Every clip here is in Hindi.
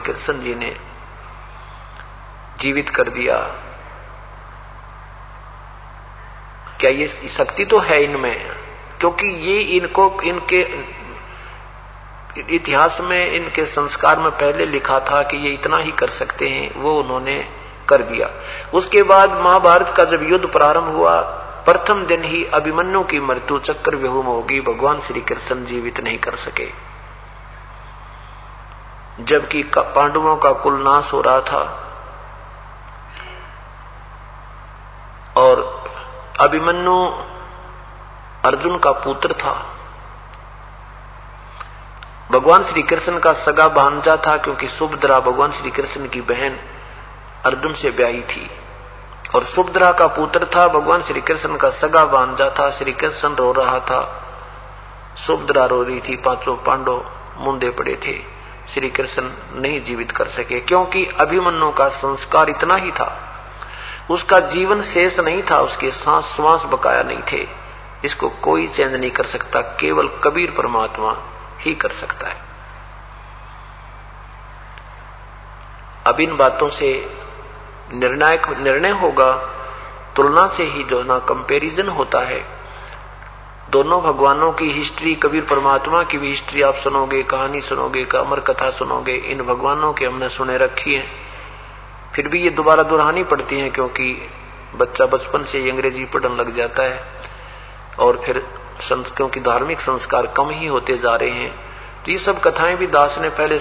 कृष्ण जी ने जीवित कर दिया। क्या ये शक्ति तो है इनमें, क्योंकि ये इनको इनके इतिहास में, इनके संस्कार में पहले लिखा था कि ये इतना ही कर सकते हैं, वो उन्होंने कर दिया। उसके बाद महाभारत का जब युद्ध प्रारंभ हुआ, प्रथम दिन ही अभिमन्यु की मृत्यु चक्रव्यूह में होगी, भगवान श्री कृष्ण जीवित नहीं कर सके। जबकि पांडवों का कुल नाश हो रहा था और अभिमन्यु अर्जुन का पुत्र था, भगवान श्री कृष्ण का सगा भांजा था, क्योंकि सुभद्रा भगवान श्री कृष्ण की बहन अर्जुन से ब्याही थी और सुभद्रा का पुत्र था, भगवान श्री कृष्ण का सगा भांजा था। श्री कृष्ण रो रहा था, सुभद्रा रो रही थी, पांचों पांडव मुंदे पड़े थे। श्री कृष्ण नहीं जीवित कर सके, क्योंकि अभिमन्यु का संस्कार इतना ही था, उसका जीवन शेष नहीं था, उसके सांस श्वास बकाया नहीं थे। इसको कोई चेंज नहीं कर सकता, केवल कबीर परमात्मा ही कर सकता है। अब इन बातों से निर्णायक निर्णय होगा, तुलना से ही जो ना कंपैरिजन होता है। दोनों भगवानों की हिस्ट्री, कबीर परमात्मा की भी हिस्ट्री आप सुनोगे, कहानी सुनोगे, अमर कथा सुनोगे, इन भगवानों के हमने सुने रखी है। फिर भी ये दोबारा दोहरानी पड़ती है, क्योंकि बच्चा बचपन से ही अंग्रेजी पढ़ने लग जाता है और फिर क्योंकि धार्मिक संस्कार कम ही होते जा रहे हैं, तो ये सब कथाएं भी दास ने पहले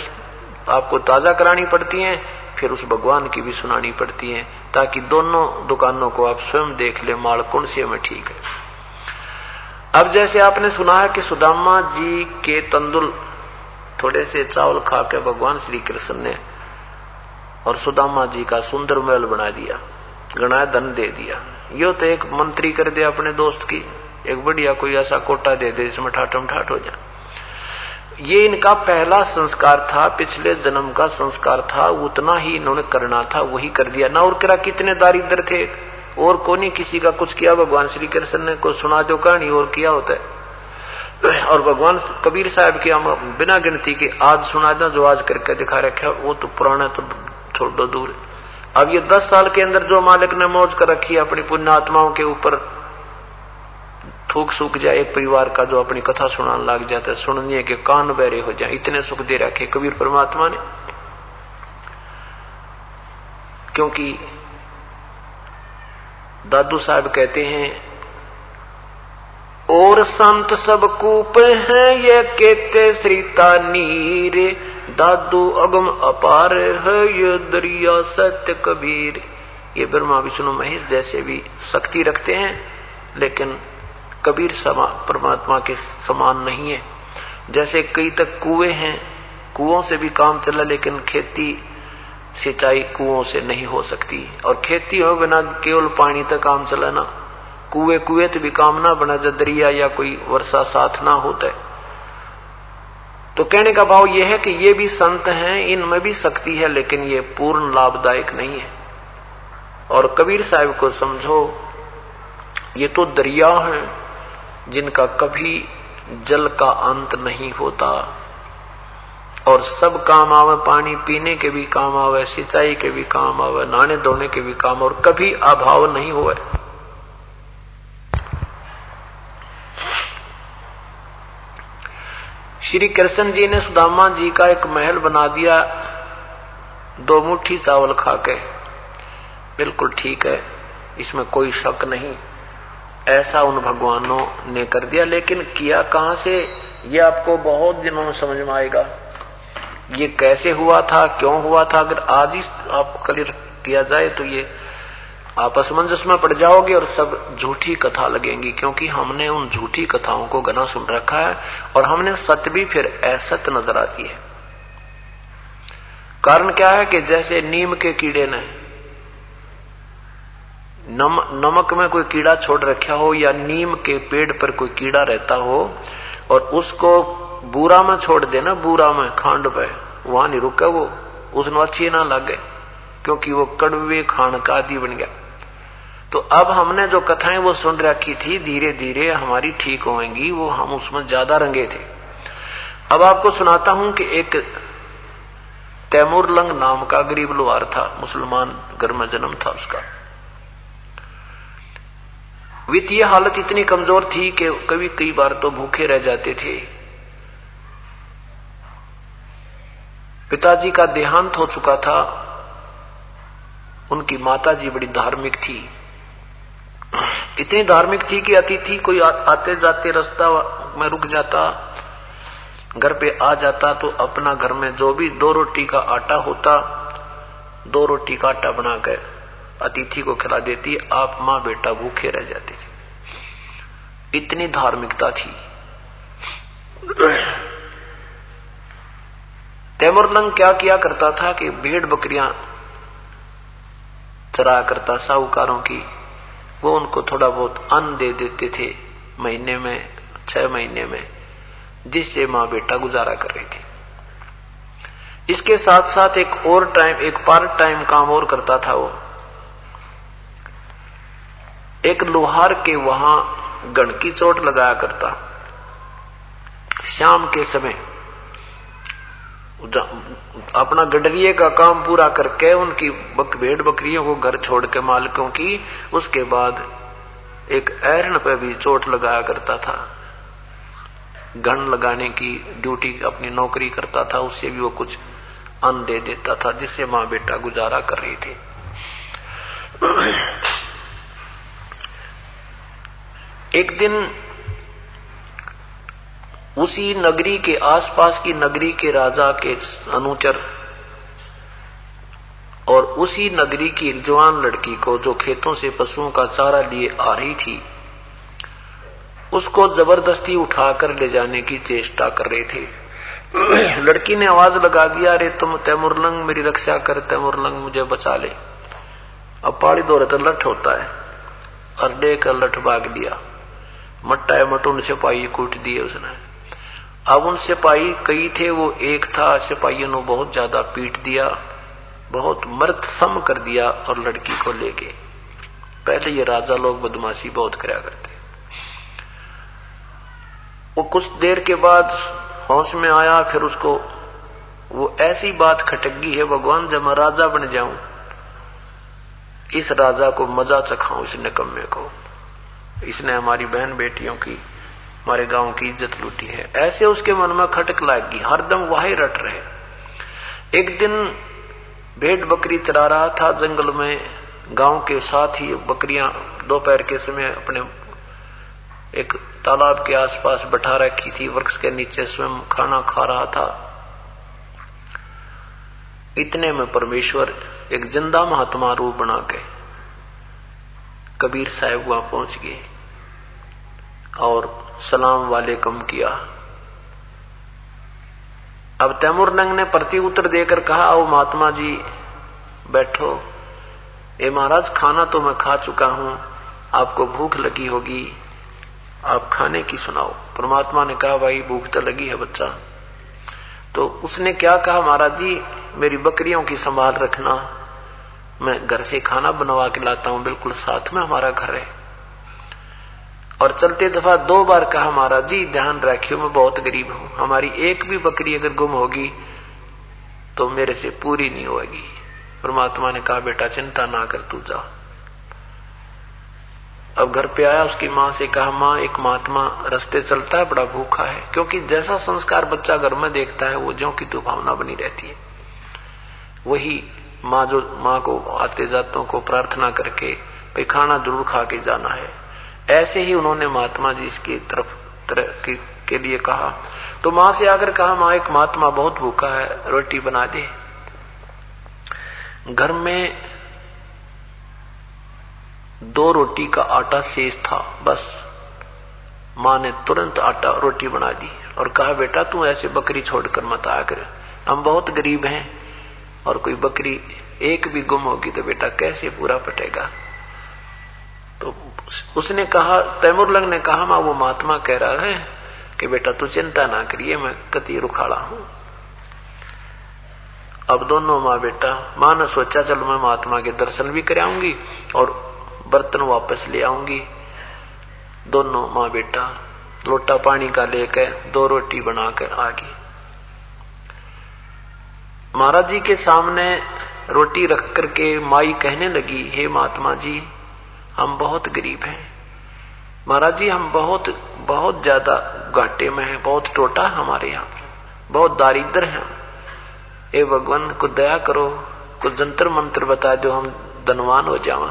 आपको ताजा करानी पड़ती हैं, फिर उस भगवान की भी सुनानी पड़ती हैं, ताकि दोनों दुकानों को आप स्वयं देख ले, माल कौन से में ठीक है। अब जैसे आपने सुना है कि सुदामा जी के तंदुल थोड़े से चावल खा के भगवान श्री कृष्ण ने और सुदामा जी का सुंदर महल बना दिया, गणा धन दे दिया। यो तो एक मंत्री कर दिया अपने दोस्त की, एक बढ़िया कोई ऐसा कोटा दे दे जिसमें ठाठम ठाठ हो जाए। ये इनका पहला संस्कार था, पिछले जन्म का संस्कार था, उतना ही इन्होंने करना था, वही कर दिया ना। और क्या कितने दारिद्र थे, और को नहीं किसी का कुछ किया, भगवान श्री कृष्ण ने को सुना जो कहानी और किया होता है। और भगवान कबीर साहब की हम बिना गिनती के आज सुना दें, जो आज करके दिखा रखा वो तो पुराना तो छोड़ दो दूर। अब ये 10 साल के अंदर जो मालिक ने मौज कर रखी है अपनी पुण्य आत्माओं के ऊपर, थूक सूख जाए एक परिवार का जो अपनी कथा सुनाने लग जाता है, सुनने के कान बहरे हो जाए, इतने सुख दे रखे कबीर परमात्मा ने। क्योंकि दादू साहब कहते हैं, और संत सब कूप हैं ये कहते श्रीता नीर, दादू अगम अपार है ये दरिया सत्य कबीर। ये ब्रह्मा विष्णु महेश जैसे भी शक्ति रखते हैं, लेकिन कबीर परमात्मा के समान नहीं है। जैसे कई तक कुएं हैं, कुओं से भी काम चला, लेकिन खेती सिंचाई कुओं से नहीं हो सकती, और खेती हो बिना केवल पानी तक काम चला ना, कुएं कुएं तो भी काम ना बना जब दरिया या कोई वर्षा साथ ना होता है। तो कहने का भाव यह है कि ये भी संत हैं, इनमें भी शक्ति है, लेकिन ये पूर्ण लाभदायक नहीं है। और कबीर साहब को समझो, ये तो दरिया हैं जिनका कभी जल का अंत नहीं होता, और सब काम आवे, पानी पीने के भी काम आवे, सिंचाई के भी काम आवे, नहाने धोने के भी काम, और कभी अभाव नहीं हुआ। श्री कृष्ण जी ने सुदामा जी का एक महल बना दिया 2 मुट्ठी चावल खा के, बिल्कुल ठीक है, इसमें कोई शक नहीं, ऐसा उन भगवानों ने कर दिया। लेकिन किया कहां से, ये आपको बहुत दिनों में समझ में आएगा। ये कैसे हुआ था, क्यों हुआ था, अगर आज ही आप क्लियर किया जाए तो ये आप असमंजस में पड़ जाओगे और सब झूठी कथा लगेंगी, क्योंकि हमने उन झूठी कथाओं को घना सुन रखा है और हमने सत्य भी फिर असत्य नजर आती है। कारण क्या है कि जैसे नीम के कीड़े ने नमक में कोई कीड़ा छोड़ रखा हो, या नीम के पेड़ पर कोई कीड़ा रहता हो और उसको बूरा में छोड़ देना, बूरा में खांड पे, वहां नहीं रुका वो, उसने अच्छी ना लगे, क्योंकि वो कड़वे खान का आदि बन गया। तो अब हमने जो कथाएं वो सुन रखी थी, धीरे धीरे हमारी ठीक होंगी, वो हम उसमें ज्यादा रंगे थे। अब आपको सुनाता हूं कि एक तैमूरलंग नाम का गरीब लोहार था, मुसलमान घर में जन्म था उसका। वित्तीय हालत इतनी कमजोर थी कि कई बार तो भूखे रह जाते थे। पिताजी का देहांत हो चुका था। उनकी माताजी बड़ी धार्मिक थी, इतनी धार्मिक थी कि अतिथि कोई आते जाते रास्ता में रुक जाता, घर पे आ जाता तो अपना घर में जो भी 2 रोटी का आटा होता, 2 रोटी का आटा बनाकर अतिथि को खिला देती। आप मां बेटा भूखे रह जाते थे, इतनी धार्मिकता थी। तैमूरलंग क्या किया करता था कि भेड़ बकरियां चराया करता साहूकारों की, वो उनको थोड़ा बहुत अन्न दे देते थे महीने में, 6 महीने में, जिससे मां बेटा गुजारा कर रही थी। इसके साथ साथ एक पार्ट टाइम काम और करता था। वो एक लोहार के वहां गण की चोट लगाया करता। शाम के समय अपना गडरिये का काम पूरा करके उनकी भेड़ बकरियों को घर छोड़ के मालिकों की, उसके बाद एक ऐरन पे भी चोट लगाया करता था। गण लगाने की ड्यूटी अपनी नौकरी करता था, उससे भी वो कुछ अन्न दे देता था, जिससे मां बेटा गुजारा कर रही थी। एक दिन उसी नगरी के आसपास की नगरी के राजा के अनुचर और उसी नगरी की जवान लड़की को, जो खेतों से पशुओं का चारा लिए आ रही थी, उसको जबरदस्ती उठाकर ले जाने की चेष्टा कर रहे थे। लड़की ने आवाज लगा दिया, अरे तुम तैमूरलंग मेरी रक्षा कर, तैमूरलंग मुझे बचा ले। अब पहाड़ी दौरे तो लठ होता है, और लेकर लठ भाग लिया। मट्टा मटून सिपाही कूट दिए उसने। अब उन सिपाही कई थे, वो एक था। सिपाहियों ने बहुत ज्यादा पीट दिया, बहुत मर्द सम कर दिया और लड़की को ले गए। पहले ये राजा लोग बदमाशी बहुत कराया करते। वो कुछ देर के बाद होश में आया, फिर उसको वो ऐसी बात खटक गई है, भगवान जब मैं राजा बन जाऊं, इस राजा को मजा चखाऊं, इस निकम्मे को, इसने हमारी बहन बेटियों की, हमारे गांव की इज्जत लूटी है। ऐसे उसके मन में खटक लागी, हरदम वही रट रहे। एक दिन भेड़ बकरी चरा रहा था जंगल में, गांव के साथ ही बकरियां दोपहर के समय अपने एक तालाब के आसपास बैठा रखी थी, वृक्ष के नीचे स्वयं खाना खा रहा था। इतने में परमेश्वर एक जिंदा महात्मा रूप बना के कबीर साहब वहां पहुंच गए और सलाम वालेकुम किया। अब तैमूरलंग ने प्रति उत्तर देकर कहा, आओ महात्मा जी बैठो। ए महाराज, खाना तो मैं खा चुका हूं, आपको भूख लगी होगी, आप खाने की सुनाओ। परमात्मा ने कहा, भाई भूख तो लगी है बच्चा। तो उसने क्या कहा, महाराज जी मेरी बकरियों की संभाल रखना, मैं घर से खाना बनवा के लाता हूं, बिल्कुल साथ में हमारा घर है। और चलते दफा 2 बार कहा, महाराज जी ध्यान रखियो मैं बहुत गरीब हूं, हमारी एक भी बकरी अगर गुम होगी तो मेरे से पूरी नहीं होगी। परमात्मा ने कहा, बेटा चिंता ना कर, तू जा। अब घर पे आया, उसकी मां से कहा, मां एक महात्मा रास्ते चलता है, बड़ा भूखा है। क्योंकि जैसा संस्कार बच्चा घर में देखता है, वो ज्यों की तो भावना बनी रहती है। वही मां को आते जातों को प्रार्थना करके भाई खाना जरूर खा के जाना है, ऐसे ही उन्होंने महात्मा जी इसकी तरफ के लिए कहा। तो मां से आकर कहा, मां एक महात्मा बहुत भूखा है, रोटी बना दे। घर में 2 रोटी का आटा शेष था, बस मां ने तुरंत आटा रोटी बना दी और कहा, बेटा तू ऐसे बकरी छोड़कर मत आया कर, हम बहुत गरीब हैं और कोई बकरी एक भी गुम होगी तो बेटा कैसे पूरा पटेगा। तो उसने कहा, तैमूरलंग ने कहा, मां वो महात्मा कह रहा है कि बेटा तू चिंता ना करिए, मैं कति रुखाड़ा हूं। अब दोनों मां बेटा, मां ने सोचा चलो मैं महात्मा के दर्शन भी कराऊंगी और बर्तन वापस ले आऊंगी। दोनों मां बेटा लोटा पानी का लेकर 2 रोटी बनाकर आ गई। महाराज जी के सामने रोटी रख करके माई कहने लगी, हे महात्मा जी, हम बहुत गरीब हैं। महाराज जी, हम बहुत ज्यादा घाटे में हैं, बहुत टोटा हमारे यहाँ, बहुत दारिद्र हैं। हे भगवान, को दया करो, कुछ जंतर मंत्र बता दो, हम धनवान हो जावा।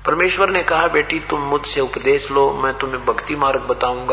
परमेश्वर ने कहा, बेटी तुम मुझसे उपदेश लो, मैं तुम्हें भक्ति मार्ग बताऊंगा।